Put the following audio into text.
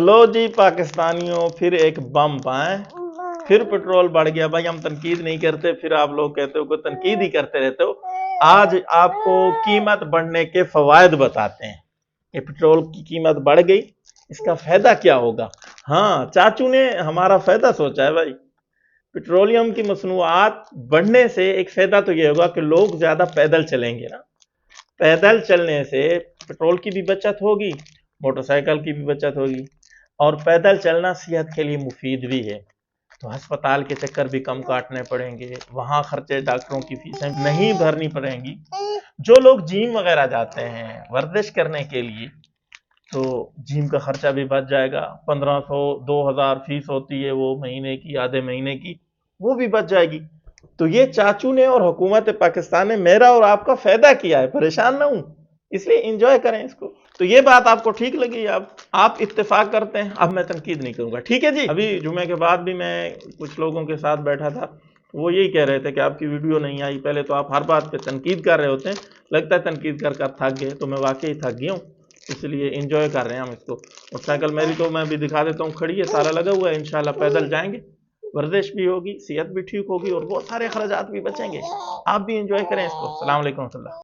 लो जी पाकिस्तानियों, फिर एक बम पाए, फिर पेट्रोल बढ़ गया। भाई हम तनकीद नहीं करते, फिर आप लोग कहते हो कि तनकीद ही करते रहते हो। आज आपको कीमत बढ़ने के फवायद बताते हैं। ये पेट्रोल की कीमत बढ़ गई, इसका फायदा क्या होगा। हाँ, चाचू ने हमारा फायदा सोचा है भाई। पेट्रोलियम की मसनूआत बढ़ने से एक फायदा तो ये होगा कि लोग ज्यादा पैदल चलेंगे ना। पैदल चलने से पेट्रोल की भी बचत होगी, मोटरसाइकिल की भी बचत होगी, और पैदल चलना सेहत के लिए मुफीद भी है। तो अस्पताल के चक्कर भी कम काटने पड़ेंगे, वहां खर्चे डॉक्टरों की फीसें नहीं भरनी पड़ेंगी। जो लोग जिम वगैरह जाते हैं वर्जिश करने के लिए, तो जिम का खर्चा भी बच जाएगा। 1500 2000 फीस होती है वो महीने की, आधे महीने की, वो भी बच जाएगी। तो ये चाचू ने और हुकूमत पाकिस्तान ने मेरा और आपका फायदा किया है, परेशान ना हूं, इसलिए इंजॉय करें इसको। तो ये बात आपको ठीक लगी, आप इत्तेफाक करते हैं, अब मैं तनकीद नहीं करूंगा, ठीक है जी। अभी जुमे के बाद भी मैं कुछ लोगों के साथ बैठा था, वो यही कह रहे थे कि आपकी वीडियो नहीं आई। पहले तो आप हर बात पे तनकीद कर रहे होते हैं, लगता है तनकीद कर कर थक गए, तो मैं वाकई थक गया हूँ, इसलिए इंजॉय कर रहे हैं हम इसको। मोटरसाइकिल मेरी तो मैं भी दिखा देता हूँ, खड़ी है, ताला लगा हुआ है, इंशाल्लाह पैदल जाएंगे, वर्जिश भी होगी, सेहत भी ठीक होगी, और बहुत सारे अखराजात भी बचेंगे। आप भी इंजॉय करें इसको। अस्सलाम वालेकुम।